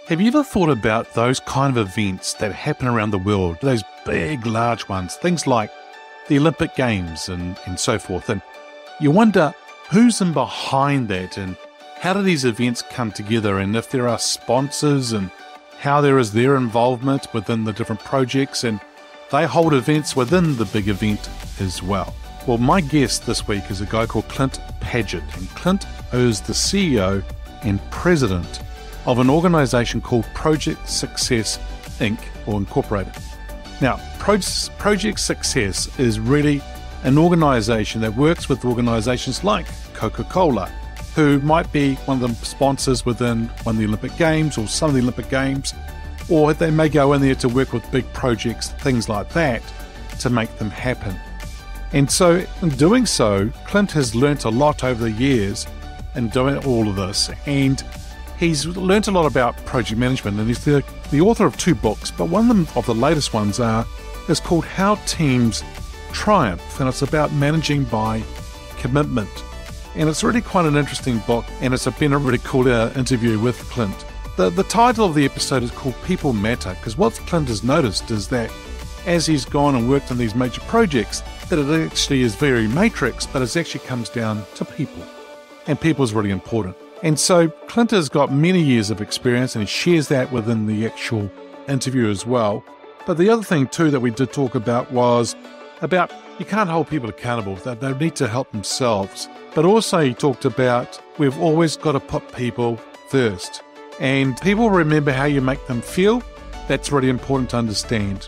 Have you ever thought about those kind of events that happen around the world, those big, large ones, things like the Olympic Games and so forth, and you wonder who's in behind that and how do these events come together, and if there are sponsors and how there is their involvement within the different projects, and they hold events within the big event as well. Well, my guest this week is a guy called Clint Padgett, and Clint is the CEO and president of an organization called Project Success Inc. or Incorporated. Now, Project Success is really an organization that works with organizations like Coca-Cola, who might be one of the sponsors within one of the Olympic Games or some of the Olympic Games, or they may go in there to work with big projects, things like that, to make them happen. And so in doing so, Clint has learnt a lot over the years in doing all of this, and he's learnt a lot about project management, and he's the author of 2 books, but one of the latest ones is called How Teams Triumph, and it's about managing by commitment. And it's really quite an interesting book, and it's been a really cool interview with Clint. The title of the episode is called People Matter, because what Clint has noticed is that as he's gone and worked on these major projects, that it actually is very matrix, but it actually comes down to people. And people is really important. And so Clint has got many years of experience, and he shares that within the actual interview as well. But the other thing too that we did talk about was about you can't hold people accountable, that they need to help themselves. But also he talked about we've always got to put people first. And people remember how you make them feel. That's really important to understand.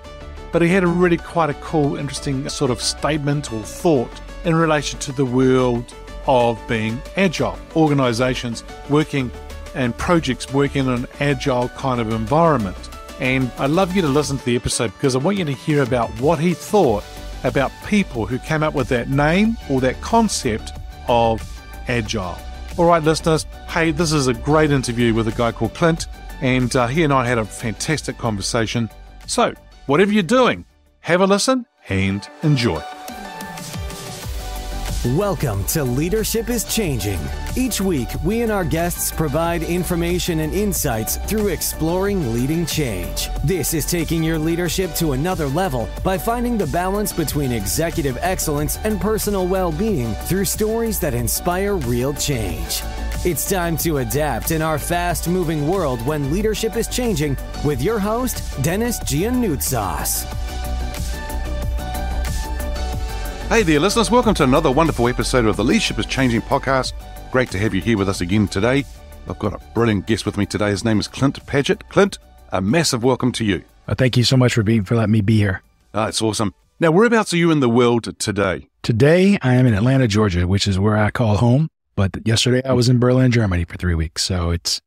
But he had a really quite a cool, interesting sort of statement or thought in relation to the world of being agile, organizations working and projects working in an agile kind of environment. And I'd love you to listen to the episode because I want you to hear about what he thought about people who came up with that name or that concept of agile. All right, listeners, hey, this is a great interview with a guy called Clint, and he and I had a fantastic conversation. So, whatever you're doing, have a listen and enjoy. Welcome to Leadership is Changing. Each week, we and our guests provide information and insights through exploring leading change. This is taking your leadership to another level by finding the balance between executive excellence and personal well-being through stories that inspire real change. It's time to adapt in our fast-moving world when leadership is changing with your host, Denis Giannoutsas. Hey there, listeners. Welcome to another wonderful episode of the Leadership is Changing podcast. Great to have you here with us again today. I've got a brilliant guest with me today. His name is Clint Padgett. Clint, a massive welcome to you. Thank you so much for letting me be here. It's awesome. Now, whereabouts are you in the world today? Today, I am in Atlanta, Georgia, which is where I call home. But yesterday, I was in Berlin, Germany for 3 weeks. But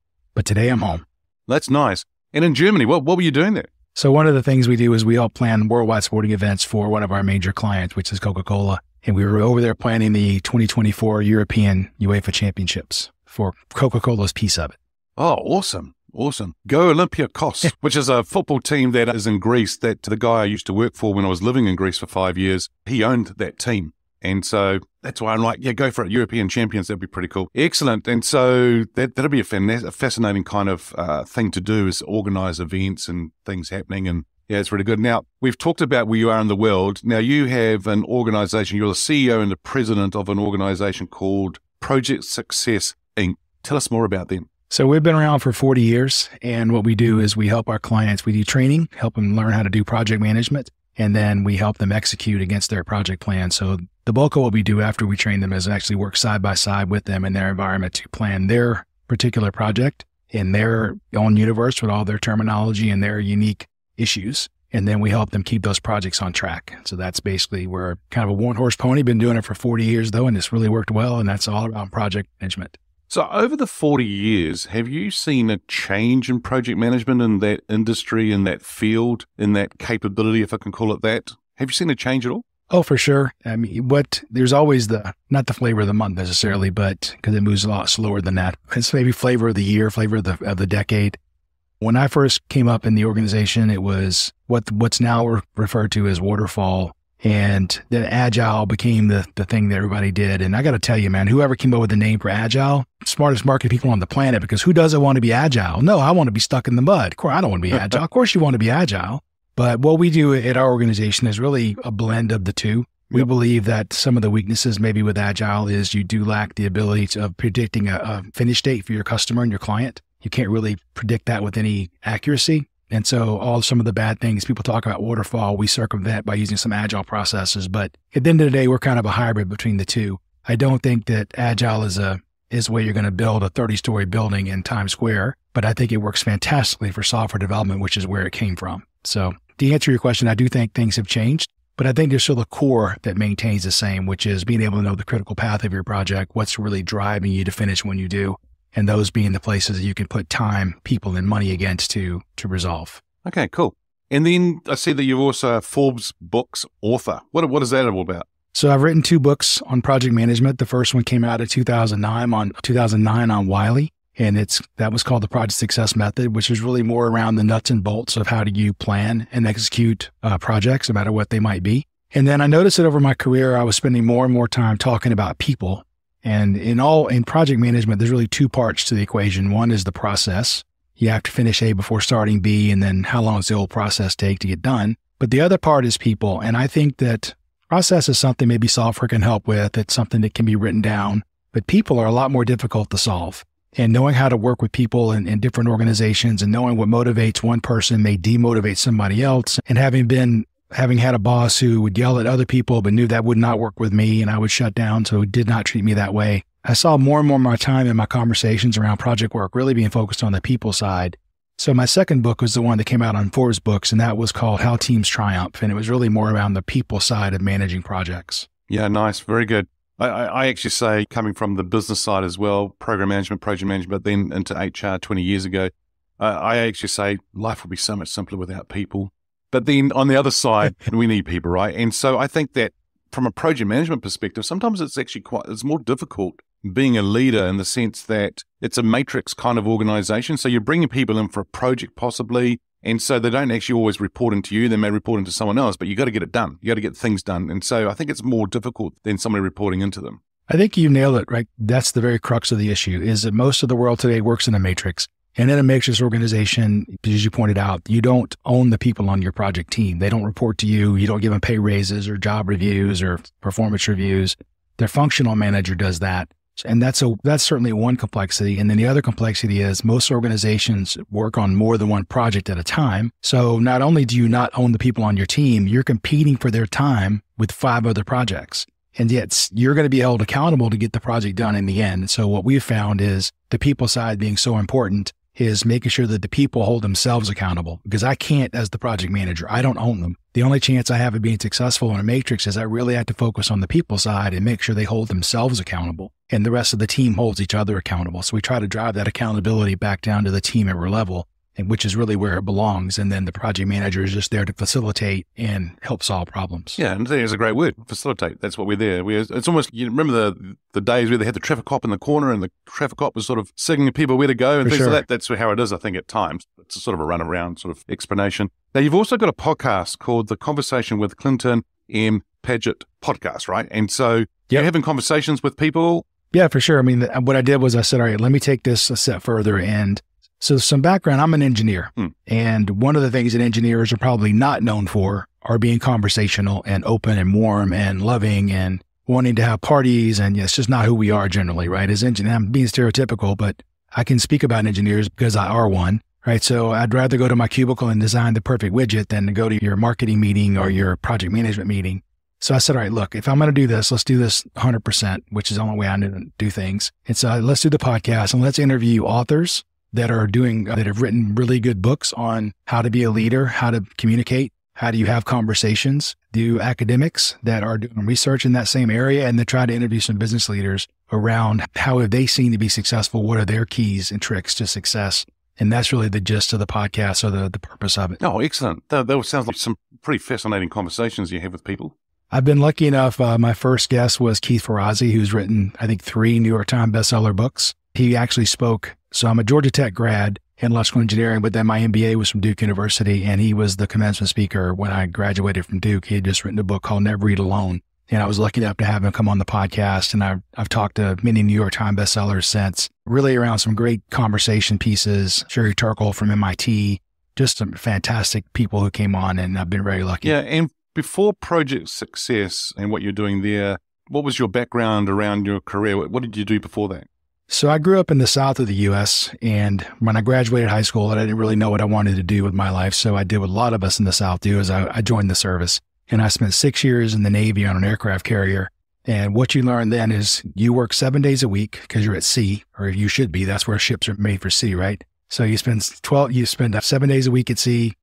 today I'm home. That's nice. And in Germany, what were you doing there? So one of the things we do is we help plan worldwide sporting events for one of our major clients, which is Coca-Cola. And we were over there planning the 2024 European UEFA Championships for Coca-Cola's piece of it. Oh, awesome. Awesome. Go Olympiakos, which is a football team that is in Greece that the guy I used to work for when I was living in Greece for 5 years, he owned that team. And so that's why I'm like, yeah, go for it. European champions, that'd be pretty cool. Excellent. And so that'll be a fascinating kind of thing to do is organize events and things happening. And yeah, it's really good. Now, we've talked about where you are in the world. Now, you have an organization. You're the CEO and the president of an organization called Project Success Inc. Tell us more about them. So we've been around for 40 years. And what we do is we help our clients. We do training, help them learn how to do project management. And then we help them execute against their project plan. So the bulk of what we do after we train them is actually work side by side with them in their environment to plan their particular project in their own universe with all their terminology and their unique issues. And then we help them keep those projects on track. So that's basically, we're kind of a one-horse pony, been doing it for 40 years though, and it's really worked well. And that's all around project management. So over the 40 years, have you seen a change in project management in that industry, in that field, in that capability, if I can call it that? Have you seen a change at all? Oh, for sure. I mean, there's always not the flavor of the month necessarily, but because it moves a lot slower than that. It's maybe flavor of the year, flavor of the decade. When I first came up in the organization, it was what's now referred to as waterfall And then Agile became the thing that everybody did. And I got to tell you, man, whoever came up with the name for Agile, smartest marketing people on the planet, because who doesn't want to be Agile? No, I want to be stuck in the mud. Of course, I don't want to be Agile. Of course, you want to be Agile. But what we do at our organization is really a blend of the two. We believe that some of the weaknesses maybe with Agile is you do lack the ability of predicting a finish date for your customer and your client. You can't really predict that with any accuracy. And so some of the bad things people talk about waterfall, we circumvent by using some Agile processes. But at the end of the day, we're kind of a hybrid between the two. I don't think that Agile is a way you're going to build a 30-story building in Times Square, but I think it works fantastically for software development, which is where it came from. So to answer your question, I do think things have changed. But I think there's still a core that maintains the same, which is being able to know the critical path of your project, what's really driving you to finish when you do, and those being the places that you can put time, people, and money against to resolve. Okay, cool. And then I see that you're also a Forbes Books author. What is that all about? So I've written 2 books on project management. The first one came out in 2009 on Wiley, and that was called the Project Success Method, which is really more around the nuts and bolts of how do you plan and execute projects, no matter what they might be. And then I noticed that over my career, I was spending more and more time talking about people. And in project management, there's really 2 parts to the equation. One is the process. You have to finish A before starting B, and then how long does the whole process take to get done? But the other part is people. And I think that process is something maybe software can help with. It's something that can be written down, but people are a lot more difficult to solve. And knowing how to work with people in different organizations and knowing what motivates one person may demotivate somebody else. And having had a boss who would yell at other people, but knew that would not work with me and I would shut down, so did not treat me that way. I saw more and more of my time in my conversations around project work really being focused on the people side. So my second book was the one that came out on Forbes Books, and that was called How Teams Triumph. And it was really more around the people side of managing projects. Yeah, nice. Very good. I actually say, coming from the business side as well, program management, project management, then into HR 20 years ago, I actually say life would be so much simpler without people. But then on the other side, we need people, right? And so I think that from a project management perspective, sometimes it's actually it's more difficult being a leader in the sense that it's a matrix kind of organization. So you're bringing people in for a project possibly, and so they don't actually always report into you. They may report into someone else, but you got to get it done. You got to get things done. And so I think it's more difficult than somebody reporting into them. I think you nailed it, right? That's the very crux of the issue, is that most of the world today works in a matrix. And in a matrix organization, as you pointed out, you don't own the people on your project team. They don't report to you. You don't give them pay raises or job reviews or performance reviews. Their functional manager does that. And that's certainly one complexity. And then the other complexity is most organizations work on more than one project at a time. So not only do you not own the people on your team, you're competing for their time with 5 other projects. And yet you're going to be held accountable to get the project done in the end. And so what we've found is the people side being so important is making sure that the people hold themselves accountable, because I can't, as the project manager, I don't own them. The only chance I have of being successful in a matrix is I really have to focus on the people side and make sure they hold themselves accountable, and the rest of the team holds each other accountable. So we try to drive that accountability back down to the team member level, and which is really where it belongs. And then the project manager is just there to facilitate and help solve problems. Yeah, and there's a great word, facilitate. That's what we're there. It's almost, you remember the days where they had the traffic cop in the corner and the traffic cop was sort of signaling people where to go and things like that. That's how it is, I think, at times. It's a sort of a runaround sort of explanation. Now, you've also got a podcast called The Conversation with Clint Padgett podcast, right? And so you're having conversations with people. Yeah, for sure. I mean, what I did was I said, all right, let me take this a step further. And so some background, I'm an engineer. And one of the things that engineers are probably not known for are being conversational and open and warm and loving and wanting to have parties. And it's just not who we are generally, right? As engineers, I'm being stereotypical, but I can speak about engineers because I are one, right? So I'd rather go to my cubicle and design the perfect widget than to go to your marketing meeting or your project management meeting. So I said, all right, look, if I'm going to do this, let's do this 100%, which is the only way I do things. And so let's do the podcast and let's interview authors that have written really good books on how to be a leader, how to communicate, how do you have conversations, do academics that are doing research in that same area, and then try to interview some business leaders around how have they seen to be successful, what are their keys and tricks to success. And that's really the gist of the podcast, or the purpose of it. Oh, excellent. That sounds like some pretty fascinating conversations you have with people. I've been lucky enough, my first guest was Keith Ferrazzi, who's written, I think, 3 New York Times bestseller books. He actually spoke. So I'm a Georgia Tech grad, in electrical engineering, but then my MBA was from Duke University, and he was the commencement speaker when I graduated from Duke. He had just written a book called Never Eat Alone. And I was lucky enough to have him come on the podcast. And I've talked to many New York Times bestsellers since, really around some great conversation pieces. Sherry Turkle from MIT, just some fantastic people who came on, and I've been very lucky. Yeah. And before Project Success and what you're doing there, what was your background around your career? What did you do before that? So I grew up in the south of the U.S., and when I graduated high school, I didn't really know what I wanted to do with my life. So I did what a lot of us in the south do, is I joined the service. And I spent 6 years in the Navy on an aircraft carrier. And what you learn then is you work 7 days a week because you're at sea, or you should be. That's where ships are made for sea, right? So you spend 7 days a week at sea,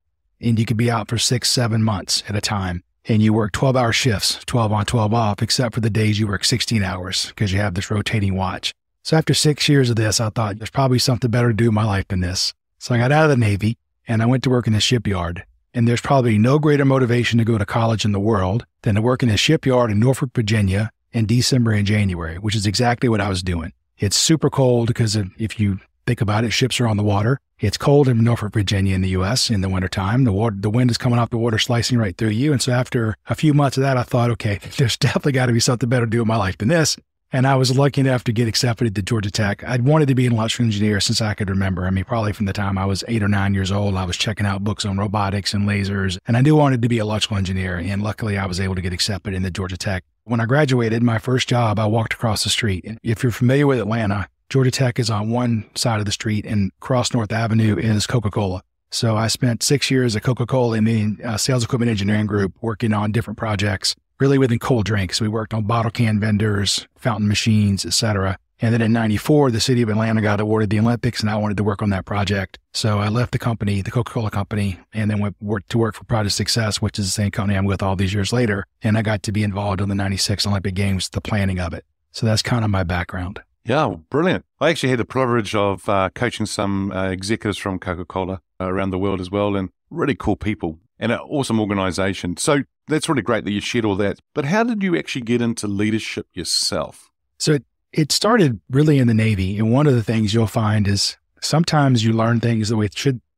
and you could be out for 6-7 months at a time. And you work 12-hour shifts, 12 on, 12 off, except for the days you work 16 hours because you have this rotating watch. So after 6 years of this, I thought there's probably something better to do in my life than this. So I got out of the Navy and I went to work in the shipyard. And there's probably no greater motivation to go to college in the world than to work in a shipyard in Norfolk, Virginia in December and January, which is exactly what I was doing. It's super cold because if you think about it, ships are on the water. It's cold in Norfolk, Virginia in the U.S. in the wintertime. The wind is coming off the water, slicing right through you. And so after a few months of that, I thought, okay, there's definitely got to be something better to do in my life than this. And I was lucky enough to get accepted to Georgia Tech. I'd wanted to be an electrical engineer since I could remember. I mean, probably from the time I was 8 or 9 years old, I was checking out books on robotics and lasers. And I knew I wanted to be an electrical engineer. And luckily, I was able to get accepted into Georgia Tech. When I graduated, my first job, I walked across the street. And if you're familiar with Atlanta, Georgia Tech is on one side of the street, and across North Avenue is Coca-Cola. So I spent 6 years at Coca-Cola in the sales equipment engineering group, working on different projects, really within cold drinks. We worked on bottle can vendors, fountain machines, et cetera. And then in 94, the city of Atlanta got awarded the Olympics, and I wanted to work on that project. So I left the company, the Coca-Cola company, and then went to work for Project Success, which is the same company I'm with all these years later. And I got to be involved in the 96 Olympic Games, the planning of it. So that's kind of my background. Yeah, brilliant. I actually had the privilege of coaching some executives from Coca-Cola around the world as well, and really cool people and an awesome organization. So that's really great that you shared all that. But how did you actually get into leadership yourself? So it started really in the Navy. And one of the things you'll find is sometimes you learn things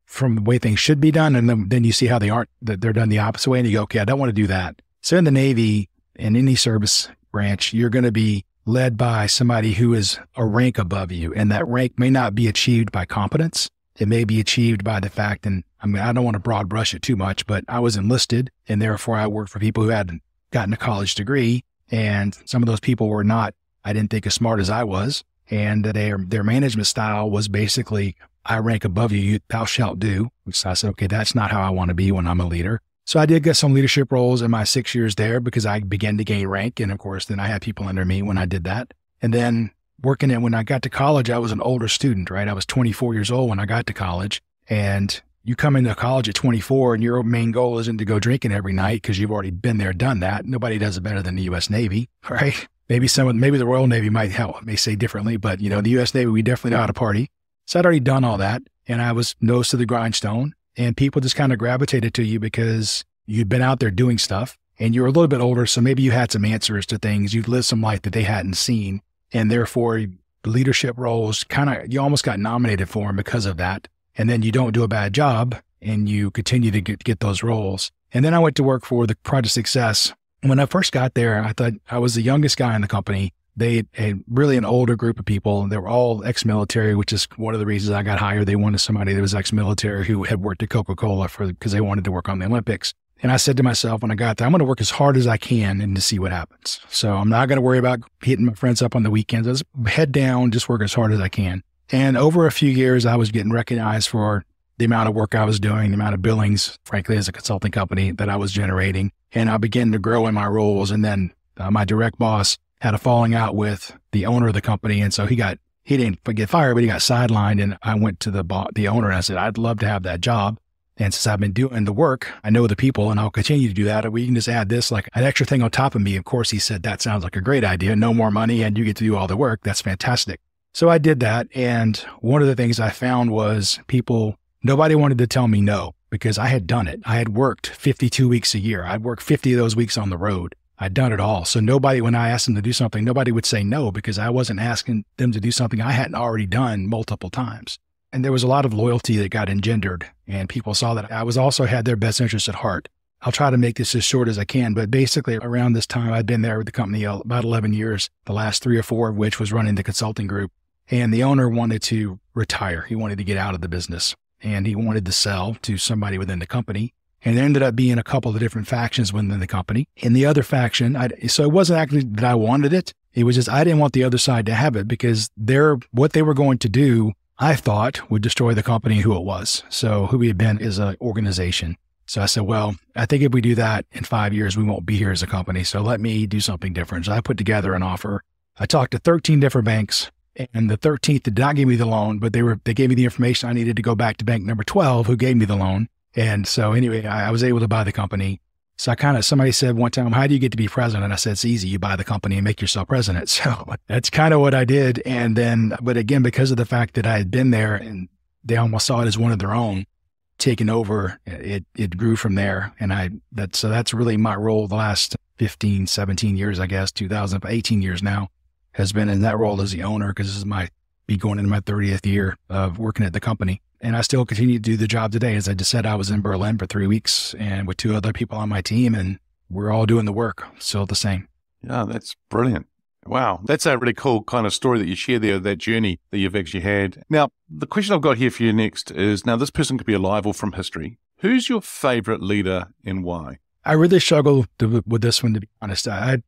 from the way things should be done. And then you see how that they're done the opposite way. And you go, okay, I don't want to do that. So in the Navy, in any service branch, you're going to be led by somebody who is a rank above you. And that rank may not be achieved by competence. It may be achieved by the fact, and I mean, I don't want to broad brush it too much, but I was enlisted, and therefore I worked for people who hadn't gotten a college degree. And some of those people were not, I didn't think, as smart as I was. And their management style was basically, I rank above you, thou shalt do. So I said, okay, that's not how I want to be when I'm a leader. So I did get some leadership roles in my 6 years there because I began to gain rank. And of course, then I had people under me when I did that. And then when I got to college, I was an older student, right? I was 24 years old when I got to college. And you come into college at 24 and your main goal isn't to go drinking every night because you've already been there, done that. Nobody does it better than the U.S. Navy, right? Maybe the Royal Navy may say differently, but the U.S. Navy, we definitely know how to party. So I'd already done all that. And I was nose to the grindstone. And people just kind of gravitated to you because you'd been out there doing stuff and you were a little bit older. So maybe you had some answers to things. You'd lived some life that they hadn't seen. And therefore, leadership roles you almost got nominated for them because of that. And then you don't do a bad job and you continue to get those roles. And then I went to work for the Project Success. When I first got there, I thought I was the youngest guy in the company. They had really an older group of people. They were all ex-military, which is one of the reasons I got hired. They wanted somebody that was ex-military who had worked at Coca-Cola because they wanted to work on the Olympics. And I said to myself when I got there, I'm going to work as hard as I can and to see what happens. So I'm not going to worry about hitting my friends up on the weekends. I just head down, just work as hard as I can. And over a few years, I was getting recognized for the amount of work I was doing, the amount of billings, frankly, as a consulting company that I was generating. And I began to grow in my roles. And then my direct boss had a falling out with the owner of the company. And so he didn't get fired, but he got sidelined. And I went to the owner and I said, I'd love to have that job. And since I've been doing the work, I know the people and I'll continue to do that. We can just add this like an extra thing on top of me. Of course, he said, that sounds like a great idea. No more money and you get to do all the work. That's fantastic. So I did that. And one of the things I found was nobody wanted to tell me no because I had done it. I had worked 52 weeks a year. I'd worked 50 of those weeks on the road. I'd done it all. So when I asked them to do something, nobody would say no because I wasn't asking them to do something I hadn't already done multiple times. And there was a lot of loyalty that got engendered, and people saw that I was also had their best interest at heart. I'll try to make this as short as I can, but basically around this time, I'd been there with the company about 11 years, the last 3 or 4 of which was running the consulting group. And the owner wanted to retire. He wanted to get out of the business, and he wanted to sell to somebody within the company. And there ended up being a couple of different factions within the company. In the other faction, so it wasn't actually that I wanted it. It was just I didn't want the other side to have it because what they were going to do, I thought, would destroy the company and who it was. So who we had been as an organization. So I said, well, I think if we do that in 5 years, we won't be here as a company. So let me do something different. So I put together an offer. I talked to 13 different banks, and the 13th did not give me the loan, but they gave me the information I needed to go back to bank number 12, who gave me the loan. And so anyway, I was able to buy the company. So somebody said one time, how do you get to be president? I said, it's easy. You buy the company and make yourself president. So that's kind of what I did. And then, but again, because of the fact that I had been there and they almost saw it as one of their own, taken over, it grew from there. And so that's really my role the last 15, 17 years, I guess, 18 years now, has been in that role as the owner, because this is be going into my 30th year of working at the company. And I still continue to do the job today. As I just said, I was in Berlin for 3 weeks and with 2 other people on my team, and we're all doing the work, still the same. Yeah, that's brilliant. Wow. That's a really cool kind of story that you share there, that journey that you've actually had. Now, the question I've got here for you next is, now this person could be alive or from history. Who's your favorite leader and why? I really struggle with this one, to be honest. I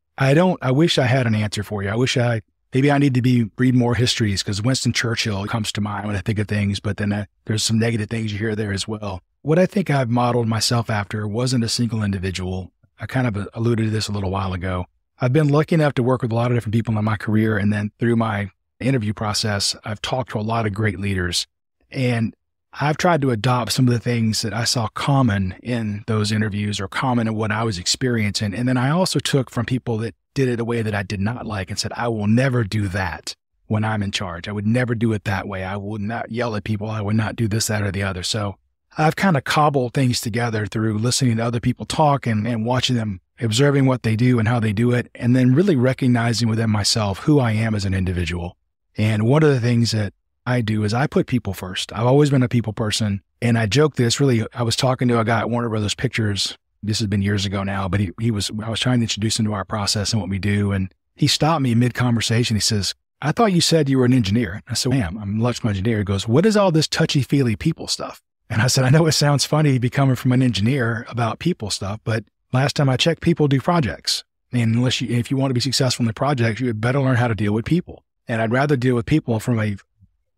wish I had an answer for you. Maybe I need to read more histories, because Winston Churchill comes to mind when I think of things, but then there's some negative things you hear there as well. What I think I've modeled myself after wasn't a single individual. I kind of alluded to this a little while ago. I've been lucky enough to work with a lot of different people in my career. And then through my interview process, I've talked to a lot of great leaders. And I've tried to adopt some of the things that I saw common in those interviews or common in what I was experiencing. And then I also took from people that did it a way that I did not like and said, I will never do that when I'm in charge. I would never do it that way. I would not yell at people. I would not do this, that, or the other. So I've kind of cobbled things together through listening to other people talk and watching them, observing what they do and how they do it, and then really recognizing within myself who I am as an individual. And one of the things that I do is I put people first. I've always been a people person. And I joke this, really, I was talking to a guy at Warner Brothers Pictures. This has been years ago now, but I was trying to introduce him to our process and what we do. And he stopped me mid-conversation. He says, I thought you said you were an engineer. I said, I'm an electrical engineer. He goes, what is all this touchy-feely people stuff? And I said, I know it sounds funny to be coming from an engineer about people stuff, but last time I checked, people do projects. And if you want to be successful in the projects, you had better learn how to deal with people. And I'd rather deal with people from a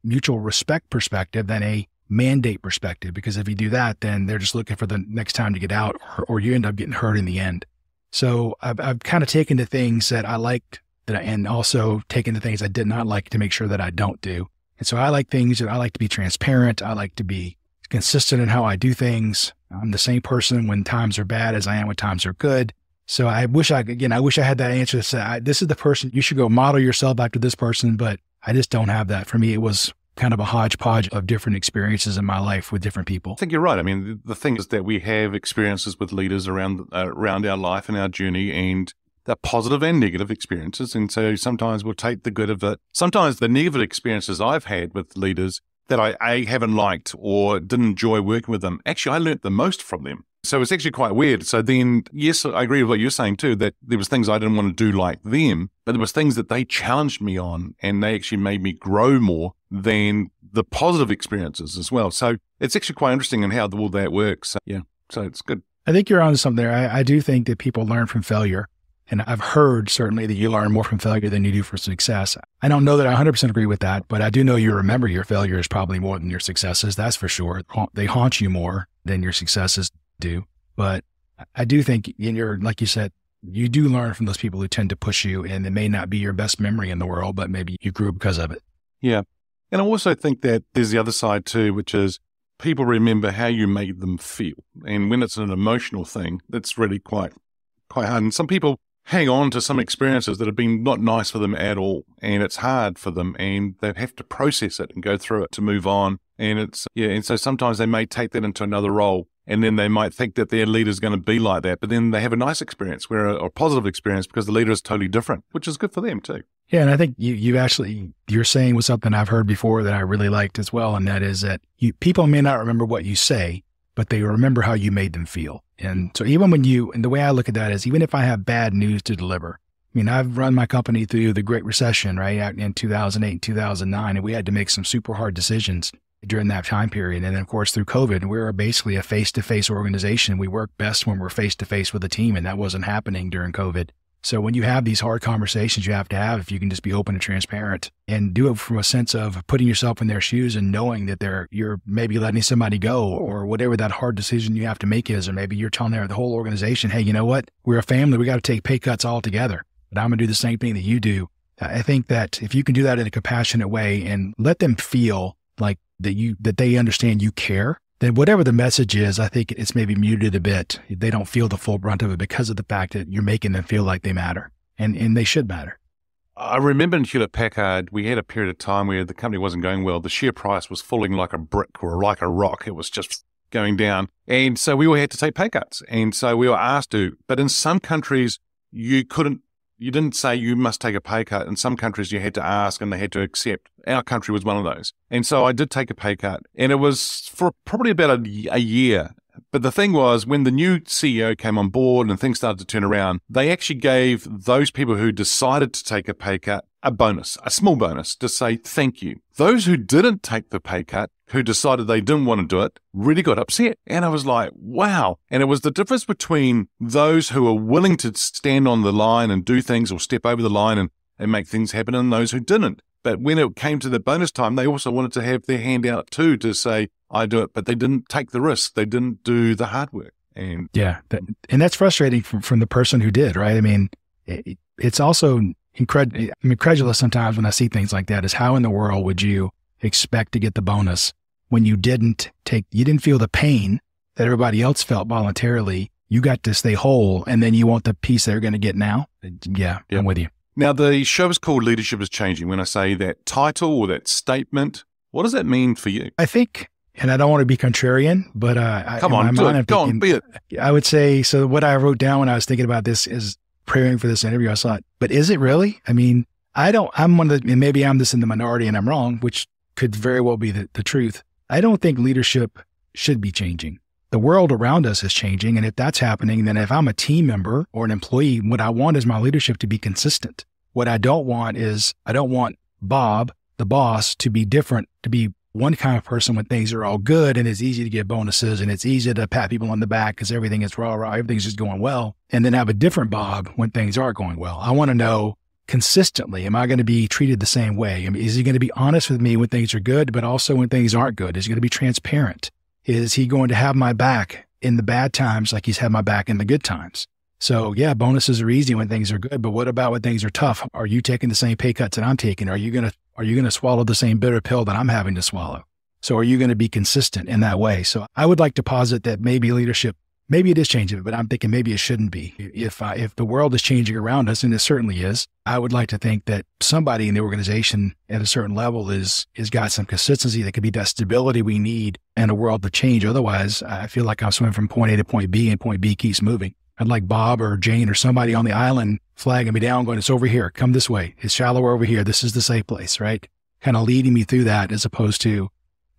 mutual respect perspective than a mandate perspective, because if you do that, then they're just looking for the next time to get out, or you end up getting hurt in the end. So I've kind of taken the things that I liked and also taken the things I did not like to make sure that I don't do. And so I like things that I like to be transparent. I like to be consistent in how I do things. I'm the same person when times are bad as I am when times are good. So I wish I had that answer to say, this is the person, you should go model yourself after this person, but I just don't have that. For me, it was kind of a hodgepodge of different experiences in my life with different people. I think you're right. I mean, the thing is that we have experiences with leaders around our life and our journey, and they're positive and negative experiences. And so sometimes we'll take the good of it. Sometimes the negative experiences I've had with leaders that I haven't liked or didn't enjoy working with them, actually I learnt the most from them. So it's actually quite weird. So then, yes, I agree with what you're saying too, that there was things I didn't want to do like them, but there was things that they challenged me on, and they actually made me grow more than the positive experiences as well. So it's actually quite interesting in how all that works. So, yeah, so it's good. I think you're onto something there. I do think that people learn from failure. And I've heard certainly that you learn more from failure than you do from success. I don't know that I 100% agree with that, but I do know you remember your failures probably more than your successes. That's for sure. They haunt you more than your successes do. But I do think like you said, you do learn from those people who tend to push you, and it may not be your best memory in the world, but maybe you grew because of it. Yeah. And I also think that there's the other side too, which is people remember how you made them feel. And when it's an emotional thing, that's really quite hard. And some people hang on to some experiences that have been not nice for them at all, and it's hard for them, and they have to process it and go through it to move on. And and so sometimes they may take that into another role And then they might think that their leader's going to be like that, but then they have a nice experience, or a positive experience, because the leader is totally different, which is good for them too. Yeah, and I think you're saying was something I've heard before that I really liked as well, and that is that people may not remember what you say, but they remember how you made them feel. And so even and the way I look at that is, even if I have bad news to deliver, I mean, I've run my company through the Great Recession, right, out in 2008 and 2009, and we had to make some super hard decisions during that time period. And then, of course, through COVID, we were basically a face-to-face organization. We work best when we're face-to-face with a team, and that wasn't happening during COVID. So when you have these hard conversations you have to have, if you can just be open and transparent and do it from a sense of putting yourself in their shoes and knowing that you're maybe letting somebody go, or whatever that hard decision you have to make is, or maybe you're telling the whole organization, hey, you know what? We're a family. We got to take pay cuts all together, but I'm going to do the same thing that you do. I think that if you can do that in a compassionate way and let them feel like that they understand you care, then whatever the message is, I think it's maybe muted a bit. They don't feel the full brunt of it because of the fact that you're making them feel like they matter, and they should matter. I remember in Hewlett-Packard, we had a period of time where the company wasn't going well. The share price was falling like a brick or like a rock. It was just going down. And so we all had to take pay cuts. And so we were asked to, but in some countries, you didn't say you must take a pay cut. In some countries, you had to ask and they had to accept. Our country was one of those. And so I did take a pay cut, and it was for probably about a year. But the thing was, when the new CEO came on board and things started to turn around, they actually gave those people who decided to take a pay cut a bonus, a small bonus, to say thank you. Those who didn't take the pay cut, who decided they didn't want to do it, really got upset. And I was like, wow. And it was the difference between those who were willing to stand on the line and do things or step over the line and make things happen, and those who didn't. But when it came to the bonus time, they also wanted to have their hand out too, to say, I do it, but they didn't take the risk. They didn't do the hard work. And yeah, and that's frustrating from the person who did, right? I mean, it's also incredulous sometimes when I see things like that, is how in the world would you expect to get the bonus when you didn't feel the pain that everybody else felt voluntarily. You got to stay whole, and then you want the piece they're going to get now. Yeah, yep. I'm with you. Now, the show is called Leadership is Changing. When I say that title or that statement, what does that mean for you? I think, and I don't want to be contrarian, but come on, go on, be it. I would say, so what I wrote down when I was thinking about this is preparing for this interview, I thought, but is it really? I mean, I'm one of the, and maybe I'm just in the minority and I'm wrong, which could very well be the truth. I don't think leadership should be changing. The world around us is changing. And if that's happening, then if I'm a team member or an employee, what I want is my leadership to be consistent. What I don't want is, I don't want Bob, the boss, to be different, to be one kind of person when things are all good and it's easy to get bonuses and it's easy to pat people on the back because everything is rah, everything's just going well. And then have a different Bob when things are going well. I want to know consistently, am I going to be treated the same way? I mean, is he going to be honest with me when things are good, but also when things aren't good? Is he going to be transparent? Is he going to have my back in the bad times like he's had my back in the good times? So yeah, bonuses are easy when things are good, but what about when things are tough? Are you taking the same pay cuts that I'm taking? Are you going to swallow the same bitter pill that I'm having to swallow? So are you going to be consistent in that way? So I would like to posit that maybe leadership, maybe it is changing, but I'm thinking maybe it shouldn't be. If the world is changing around us, and it certainly is, I would like to think that somebody in the organization at a certain level is got some consistency that could be that stability we need in a world to change. Otherwise, I feel like I'm swimming from point A to point B and point B keeps moving. I'd like Bob or Jane or somebody on the island flagging me down going, it's over here, come this way. It's shallower over here. This is the safe place, right? Kind of leading me through that as opposed to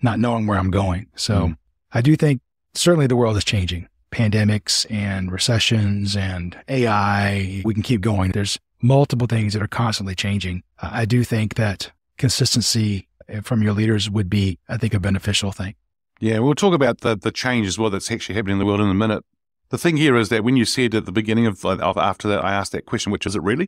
not knowing where I'm going. So I do think certainly the world is changing. Pandemics and recessions and AI, we can keep going. There's multiple things that are constantly changing. I do think that consistency from your leaders would be, I think, a beneficial thing. Yeah, we'll talk about the change as well that's actually happening in the world in a minute. The thing here is that when you said at the beginning of after that, I asked that question, which is it really?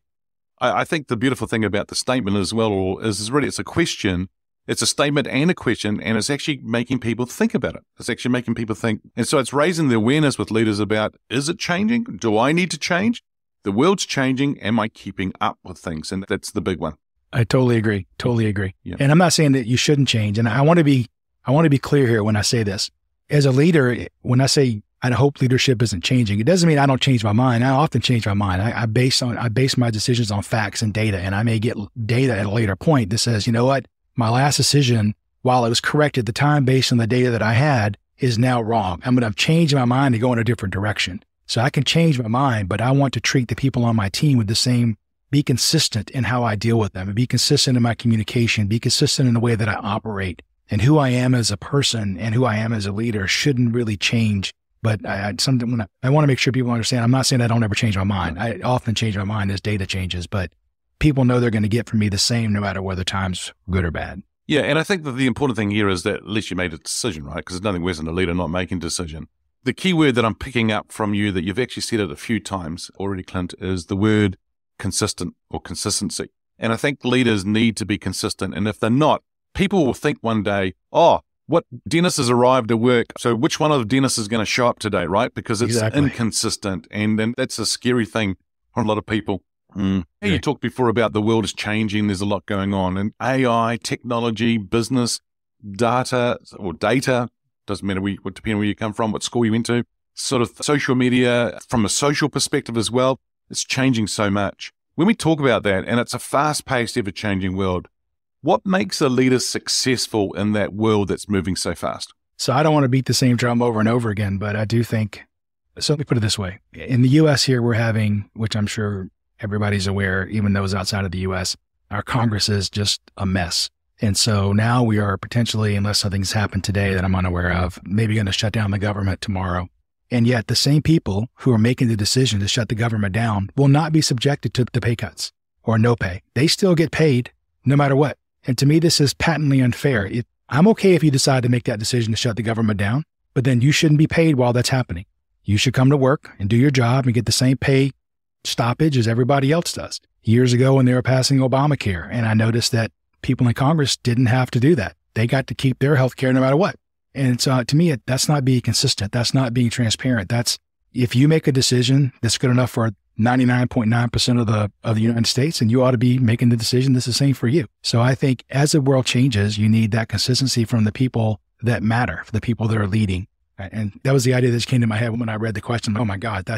I think the beautiful thing about the statement as well is really it's a question. It's a statement and a question, and it's actually making people think about it. It's actually making people think. And so it's raising the awareness with leaders about, is it changing? Do I need to change? The world's changing. Am I keeping up with things? And that's the big one. I totally agree. Totally agree. Yeah. And I'm not saying that you shouldn't change. And I want to be clear here when I say this. As a leader, when I say I hope leadership isn't changing, it doesn't mean I don't change my mind. I often change my mind. I base my decisions on facts and data, and I may get data at a later point that says, you know what? My last decision, while it was correct at the time based on the data that I had, is now wrong. I'm going to change my mind to go in a different direction. So I can change my mind, but I want to treat the people on my team with the same, be consistent in how I deal with them, and be consistent in my communication, be consistent in the way that I operate. And who I am as a person and who I am as a leader shouldn't really change. But I want to make sure people understand, I'm not saying I don't ever change my mind. I often change my mind as data changes, but people know they're going to get from me the same no matter whether time's good or bad. Yeah, and I think that the important thing here is that at least you made a decision, right? Because there's nothing worse than a leader not making a decision. The key word that I'm picking up from you that you've actually said it a few times already, Clint, is the word consistent or consistency. And I think leaders need to be consistent. And if they're not, people will think one day, oh, what, Denis has arrived at work, so which one of Denis is going to show up today, right? Because it's inconsistent. And then that's a scary thing for a lot of people. You talked before about the world is changing. There's a lot going on. And AI, technology, business, data, doesn't matter depending on where you come from, what school you went to, sort of social media, from a social perspective as well, it's changing so much. When we talk about that, and it's a fast-paced, ever-changing world, what makes a leader successful in that world that's moving so fast? So I don't want to beat the same drum over and over again, but I do think, so let me put it this way. In the U.S. here, we're having, which I'm sure everybody's aware, even those outside of the U.S., our Congress is just a mess. And so now we are potentially, unless something's happened today that I'm unaware of, maybe going to shut down the government tomorrow. And yet the same people who are making the decision to shut the government down will not be subjected to the pay cuts or no pay. They still get paid no matter what. And to me, this is patently unfair. I'm okay if you decide to make that decision to shut the government down, but then you shouldn't be paid while that's happening. You should come to work and do your job and get the same pay stoppage as everybody else does. Years ago when they were passing Obamacare, and I noticed that people in Congress didn't have to do that. They got to keep their health care no matter what. And so to me, that's not being consistent. That's not being transparent. That's, if you make a decision that's good enough for 99.9% of the United States, and you ought to be making the decision that's the same for you. So I think as the world changes, you need that consistency from the people that matter, for the people that are leading. And that was the idea that just came to my head when I read the question. Oh my God,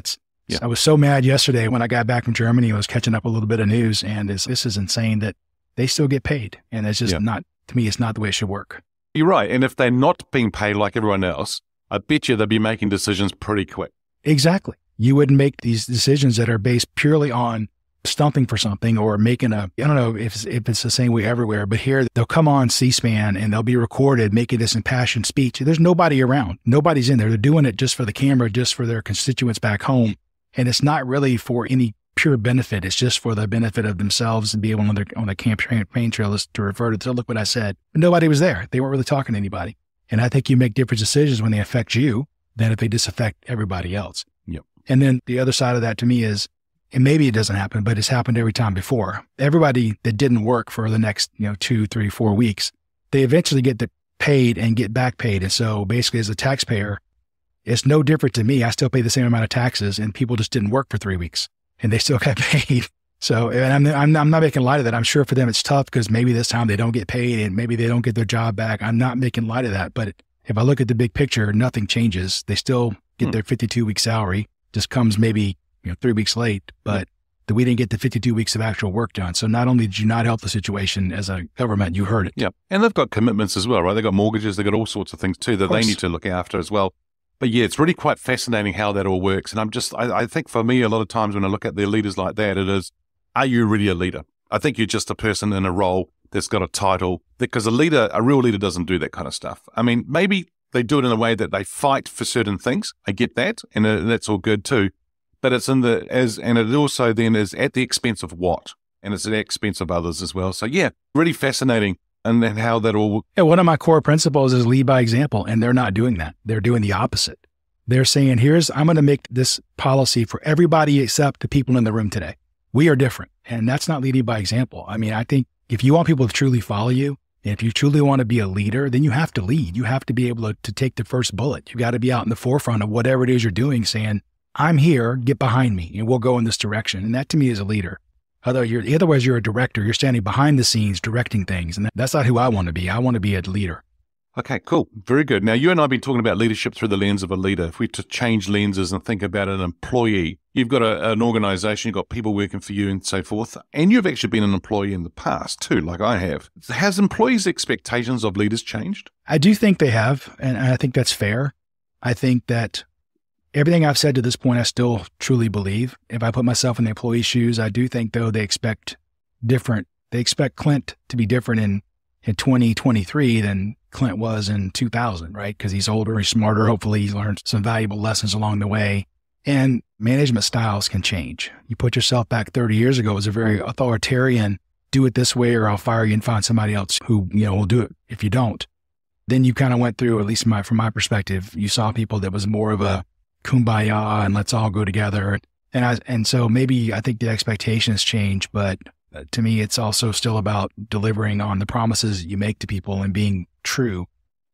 I was so mad yesterday when I got back from Germany. I was catching up a little bit of news, and this is insane that they still get paid. And it's just not, to me, it's not the way it should work. You're right. And if they're not being paid like everyone else, I bet you they'll be making decisions pretty quick. Exactly. You wouldn't make these decisions that are based purely on stumping for something or making I don't know if it's the same way everywhere, but here they'll come on C-SPAN and they'll be recorded making this impassioned speech. There's nobody around. Nobody's in there. They're doing it just for the camera, just for their constituents back home. And it's not really for any pure benefit. It's just for the benefit of themselves and be able on the campaign trail to refer to, look what I said. But nobody was there. They weren't really talking to anybody. And I think you make different decisions when they affect you than if they just affect everybody else. Yep. And then the other side of that to me is, and maybe it doesn't happen, but it's happened every time before. Everybody that didn't work for the next, 2, 3, 4 weeks, they eventually get paid and get back paid. And so basically as a taxpayer, it's no different to me. I still pay the same amount of taxes and people just didn't work for 3 weeks and they still got paid. So, and I'm not making light of that. I'm sure for them it's tough because maybe this time they don't get paid and maybe they don't get their job back. I'm not making light of that. But if I look at the big picture, nothing changes. They still get their 52-week salary, just comes maybe 3 weeks late, but we didn't get the 52 weeks of actual work done. So not only did you not help the situation as a government, you hurt it. Yeah. And they've got commitments as well, right? They've got mortgages, they've got all sorts of things too that they need to look after as well. But yeah, it's really quite fascinating how that all works. And I think for me, a lot of times when I look at their leaders like that, it is, are you really a leader? I think you're just a person in a role that's got a title, because a real leader doesn't do that kind of stuff. I mean, maybe they do it in a way that they fight for certain things. I get that. And that's all good too. But it's and it also then is at the expense of what? And it's at the expense of others as well. So yeah, really fascinating. And then how that all... Yeah, one of my core principles is lead by example, and they're not doing that. They're doing the opposite. They're saying, I'm going to make this policy for everybody except the people in the room today. We are different. And that's not leading by example. I mean, I think if you want people to truly follow you, and if you truly want to be a leader, then you have to lead. You have to be able to take the first bullet. You got to be out in the forefront of whatever it is you're doing, saying, I'm here, get behind me, and we'll go in this direction. And that to me is a leader. Otherwise, you're a director. You're standing behind the scenes directing things. And that's not who I want to be. I want to be a leader. Okay, cool. Very good. Now, you and I have been talking about leadership through the lens of a leader. If we to change lenses and think about an employee, you've got an organization, you've got people working for you and so forth, and you've actually been an employee in the past too, like I have. Has employees' expectations of leaders changed? I do think they have, and I think that's fair. I think that everything I've said to this point, I still truly believe. If I put myself in the employee's shoes, I do think, though, they expect different. They expect Clint to be different in 2023 than Clint was in 2000, right? Because he's older, he's smarter. Hopefully he's learned some valuable lessons along the way. And management styles can change. You put yourself back 30 years ago, it was a very authoritarian, do it this way or I'll fire you and find somebody else who, will do it if you don't. Then you kind of went through, at least from my perspective, you saw people that was more of a kumbaya and let's all go together. And so maybe I think the expectations change, but to me, it's also still about delivering on the promises you make to people and being true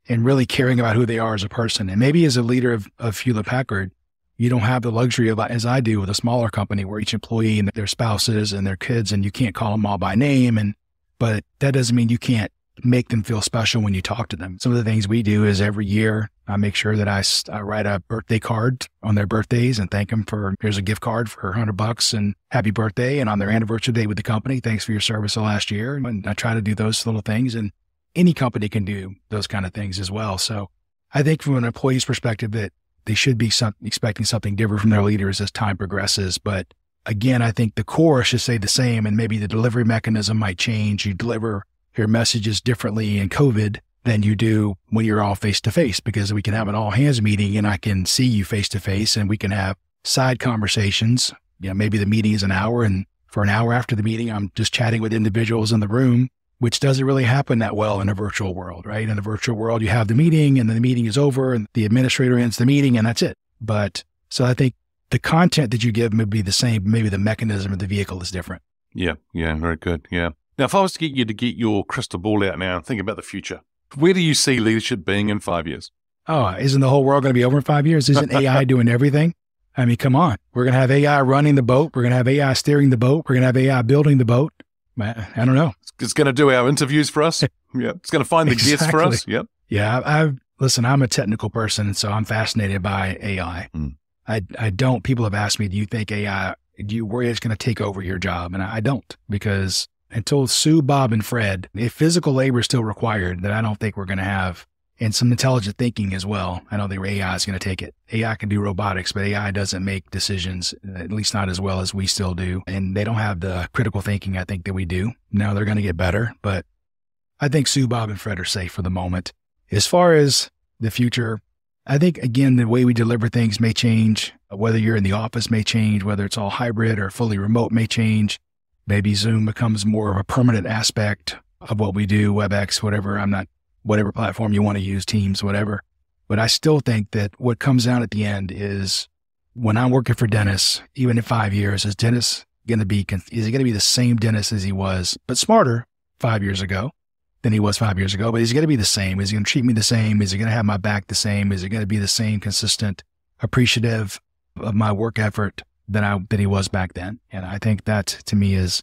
and really caring about who they are as a person. And maybe as a leader of Hewlett-Packard, you don't have the luxury of, as I do with a smaller company where each employee and their spouses and their kids, and you can't call them all by name. But that doesn't mean you can't make them feel special when you talk to them. Some of the things we do is every year, I make sure that I write a birthday card on their birthdays and thank them for, here's a gift card for $100 and happy birthday. And on their anniversary day with the company, thanks for your service the last year. And I try to do those little things, and any company can do those kind of things as well. So I think from an employee's perspective that they should be expecting something different from their leaders as time progresses. But again, I think the core should stay the same, and maybe the delivery mechanism might change. You deliver your messages differently in COVID than you do when you're all face to face, because we can have an all hands meeting and I can see you face to face and we can have side conversations. Maybe the meeting is an hour, and for an hour after the meeting, I'm just chatting with individuals in the room, which doesn't really happen that well in a virtual world, right? In a virtual world, you have the meeting and then the meeting is over and the administrator ends the meeting and that's it. But so I think the content that you give may be the same, maybe the mechanism of the vehicle is different. Yeah, very good. Yeah. Now, if I was to get you to get your crystal ball out now and think about the future, where do you see leadership being in 5 years? Oh, isn't the whole world going to be over in 5 years? Isn't AI doing everything? I mean, come on. We're going to have AI running the boat. We're going to have AI steering the boat. We're going to have AI building the boat. I don't know. It's going to do our interviews for us. Yeah. It's going to find the guests for us. Yep. Yeah. Listen, I'm a technical person, so I'm fascinated by AI. People have asked me, do you think AI, do you worry it's going to take over your job? And I don't, because until Sue, Bob, and Fred, if physical labor is still required, then I don't think we're going to have, and some intelligent thinking as well. I don't think AI is going to take it. AI can do robotics, but AI doesn't make decisions, at least not as well as we still do. And they don't have the critical thinking I think that we do. Now they're going to get better, but I think Sue, Bob, and Fred are safe for the moment. As far as the future, I think, again, the way we deliver things may change. Whether you're in the office may change, whether it's all hybrid or fully remote may change. Maybe Zoom becomes more of a permanent aspect of what we do, WebEx, whatever platform you want to use, Teams, whatever. But I still think that what comes out at the end is when I'm working for Denis, even in 5 years, is he going to be the same Denis as he was, but smarter 5 years ago than he was 5 years ago? But he's going to be the same. Is he going to treat me the same? Is he going to have my back the same? Is he going to be the same consistent, appreciative of my work effort that he was back then? And I think that, to me, is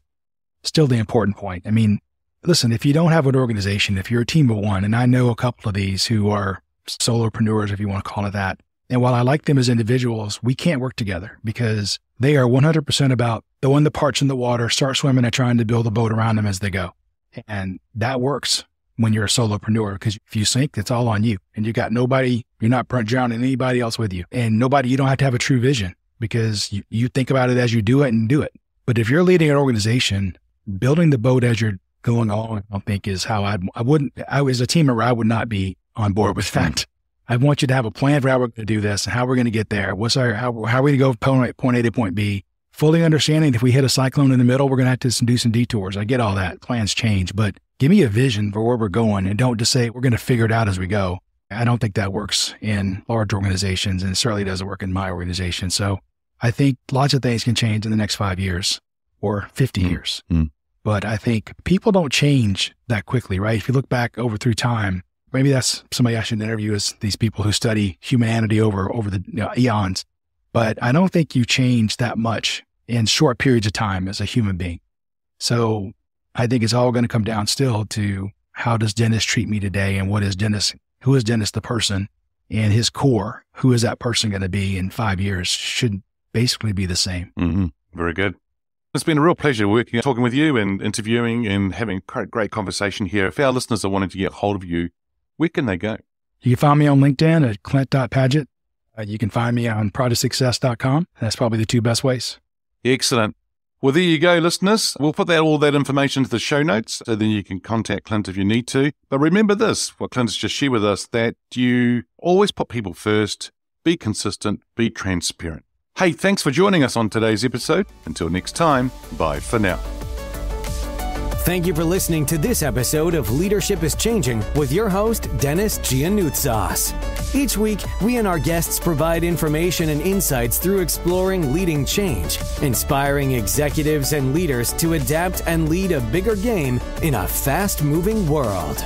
still the important point. I mean, listen, if you don't have an organization, if you're a team of one, and I know a couple of these who are solopreneurs, if you want to call it that, and while I like them as individuals, we can't work together because they are 100% about throwing the parts in the water, start swimming, and trying to build a boat around them as they go. And that works when you're a solopreneur, because if you sink, it's all on you. And you got nobody, you're not drowning anybody else with you. And you don't have to have a true vision, because you think about it as you do it and do it. But if you're leading an organization, building the boat as you're going along, I don't think is how as a team member, I would not be on board with that. I want you to have a plan for how we're going to do this and how we're going to get there. How are we going to go from point A to point B? Fully understanding if we hit a cyclone in the middle, we're going to have to do some detours. I get all that. Plans change, but give me a vision for where we're going, and don't just say we're going to figure it out as we go. I don't think that works in large organizations, and it certainly doesn't work in my organization. So I think lots of things can change in the next 5 years or 50 years. But I think people don't change that quickly, right? If you look back through time, maybe that's somebody I should interview, is these people who study humanity over the eons. But I don't think you change that much in short periods of time as a human being. So I think it's all going to come down still to, how does Denis treat me today? And what is Denis who is Denis the person, and his core, who is that person going to be in 5 years, should basically be the same. Mm-hmm. Very good. It's been a real pleasure talking with you and interviewing and having a great conversation here. If our listeners are wanting to get hold of you, where can they go? You can find me on LinkedIn at Clint.Padgett. You can find me on productsuccess.com. That's probably the two best ways. Excellent. Well, there you go, listeners. We'll put all that information into the show notes so then you can contact Clint if you need to. But remember this, what Clint has just shared with us, that you always put people first, be consistent, be transparent. Hey, thanks for joining us on today's episode. Until next time, bye for now. Thank you for listening to this episode of Leadership is Changing with your host, Denis Giannoutsas. Each week, we and our guests provide information and insights through exploring leading change, inspiring executives and leaders to adapt and lead a bigger game in a fast-moving world.